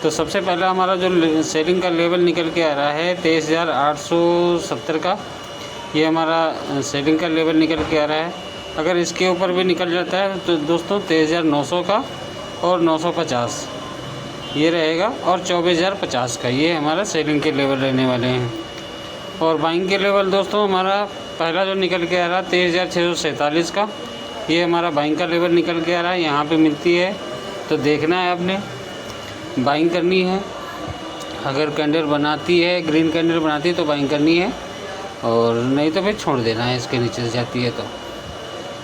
तो सबसे पहला हमारा जो सेलिंग का लेवल निकल के आ रहा है 23,870 का, ये हमारा सेलिंग का लेवल निकल के आ रहा है। अगर इसके ऊपर भी निकल जाता है तो दोस्तों 23,900 का और 950 ये रहेगा, और 24,050 का ये हमारा सेलिंग के लेवल रहने वाले हैं। और बाइंग के लेवल दोस्तों हमारा पहला जो निकल के आ रहा है 23,647 का, ये हमारा बाइंग का लेवल निकल के आ रहा है। यहाँ पे मिलती है तो देखना है, आपने बाइंग करनी है। अगर कैंडल बनाती है, ग्रीन कैंडल बनाती है तो बाइंग करनी है, और नहीं तो फिर छोड़ देना है। इसके नीचे से जाती है तो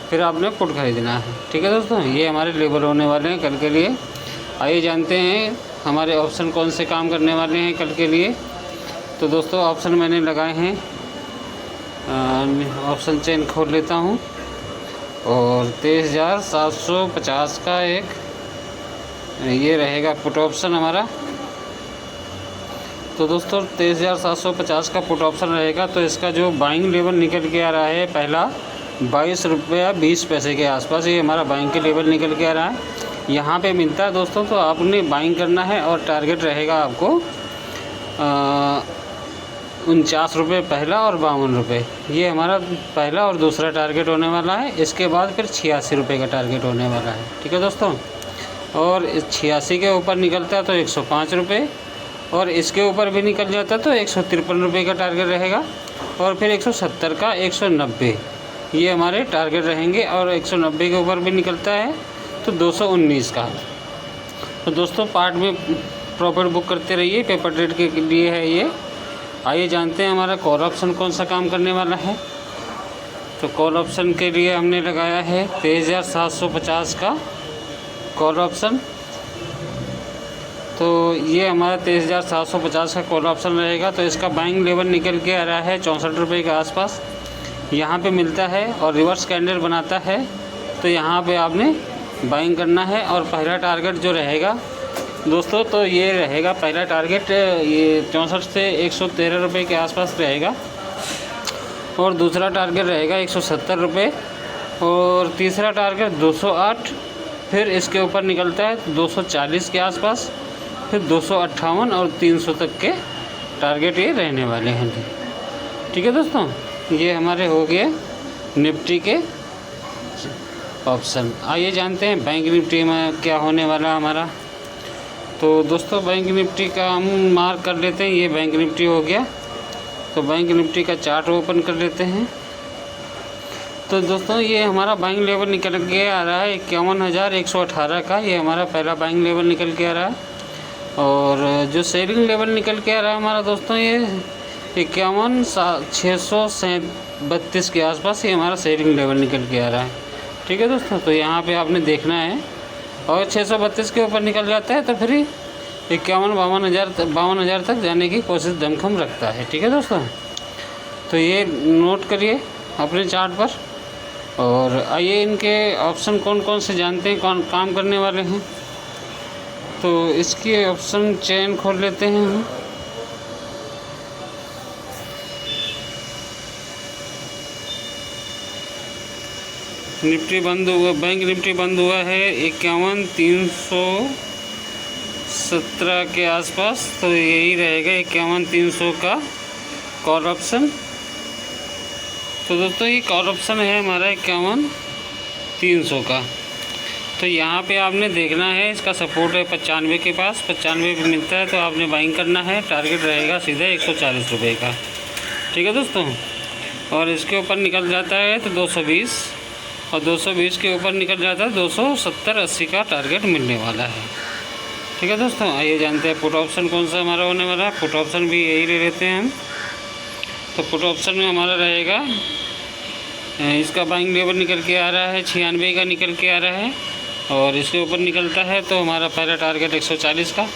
फिर आपने पुट खरीदना है। ठीक है दोस्तों, ये हमारे लेवल होने वाले हैं कल के लिए। आइए जानते हैं हमारे ऑप्शन कौन से काम करने वाले हैं कल के लिए। तो दोस्तों ऑप्शन मैंने लगाए हैं, ऑप्शन चेन खोल लेता हूँ, और 23,750 का एक ये रहेगा पुट ऑप्शन हमारा। तो दोस्तों 23,750 का पुट ऑप्शन रहेगा। तो इसका जो बाइंग लेवल निकल के आ रहा है पहला 22 रुपया 20 पैसे के आसपास, ये हमारा बाइंग के लेवल निकल के आ रहा है। यहाँ पे मिलता है दोस्तों, तो आपने बाइंग करना है और टारगेट रहेगा आपको 49 रुपये पहला और 52 रुपये, ये हमारा पहला और दूसरा टारगेट होने वाला है। इसके बाद फिर 86 रुपये का टारगेट होने वाला है। ठीक है दोस्तों, और 86 के ऊपर निकलता है तो 105 रुपये, और इसके ऊपर भी निकल जाता है तो 153 रुपये का टारगेट रहेगा, और फिर 170 का 190 ये हमारे टारगेट रहेंगे, और 190 के ऊपर भी निकलता है तो 219 का। तो दोस्तों पार्ट में प्रॉफिट बुक करते रहिए, पेपर ट्रेड के लिए है ये। आइए जानते हैं हमारा कॉल ऑप्शन कौन सा काम करने वाला है। तो कॉल ऑप्शन के लिए हमने लगाया है 23,750 का कॉल ऑप्शन। तो ये हमारा 23,750 का कॉल ऑप्शन रहेगा। तो इसका बाइंग लेवल निकल के आ रहा है 64 रुपये के आसपास, यहाँ पे मिलता है, और रिवर्स कैंडल बनाता है तो यहाँ पे आपने बाइंग करना है। और पहला टारगेट जो रहेगा दोस्तों, तो ये रहेगा पहला टारगेट, ये 64 से 113 रुपये के आसपास रहेगा, और दूसरा टारगेट रहेगा 170 रुपये, और तीसरा टारगेट 208, फिर इसके ऊपर निकलता है 240 के आसपास, फिर 258 और 300 तक के टारगेट ये रहने वाले हैं। ठीक है दोस्तों, ये हमारे हो गए निफ्टी के ऑप्शन। आइए जानते हैं बैंक निफ्टी में क्या होने वाला हमारा। तो दोस्तों बैंक निफ्टी का हम मार्क कर लेते हैं, ये बैंक निफ्टी हो गया। तो बैंक निफ्टी का चार्ट ओपन कर लेते हैं। तो दोस्तों ये हमारा बाइंग लेवल निकल के आ रहा है 51,118 का, ये हमारा पहला बाइंग लेवल निकल के आ रहा है। और जो सेलिंग लेवल निकल के आ रहा है हमारा दोस्तों, ये 51,632 के आसपास ये हमारा सेलिंग लेवल निकल के आ रहा है। ठीक है दोस्तों, तो यहाँ पे आपने देखना है, और 632 के ऊपर निकल जाता है तो फिर 51,52,000 तक जाने की कोशिश दमखम रखता है। ठीक है दोस्तों, तो ये नोट करिए अपने चार्ट पर। और आइए इनके ऑप्शन कौन कौन से जानते हैं, कौन काम करने वाले हैं। तो इसकी ऑप्शन चेन खोल लेते हैं हम। निफ्टी बंद हुआ, बैंक निफ्टी बंद हुआ है 51,317 के आसपास, तो यही रहेगा 51,300 का कॉल ऑप्शन। तो दोस्तों ये कॉल ऑप्शन है हमारा 51,300 का। तो यहाँ पे आपने देखना है, इसका सपोर्ट है 95 के पास, 95 पे मिलता है तो आपने बाइंग करना है। टारगेट रहेगा सीधा 140 रुपये का। ठीक है दोस्तों, और इसके ऊपर निकल जाता है तो 220, और 220 के ऊपर निकल जाता है 270-80 का टारगेट मिलने वाला है। ठीक है दोस्तों, आइए जानते हैं पुट ऑप्शन कौन सा हमारा होने वाला है। पुट ऑप्शन भी यही ले लेते हैं हम। तो पुट ऑप्शन में हमारा रहेगा, इसका बाइंग लेवल निकल के आ रहा है 96 का निकल के आ रहा है, और इसके ऊपर निकलता है तो हमारा पहला टारगेट 140 का,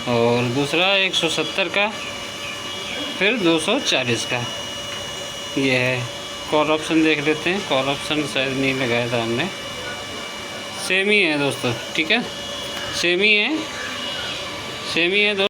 और दूसरा 170 का, फिर 240 का। ये है कॉल ऑप्शन। देख लेते हैं, कॉल ऑप्शन शायद नहीं लगाया था हमने, सेम ही है दोस्तों। ठीक है, सेम ही है दोस्तों।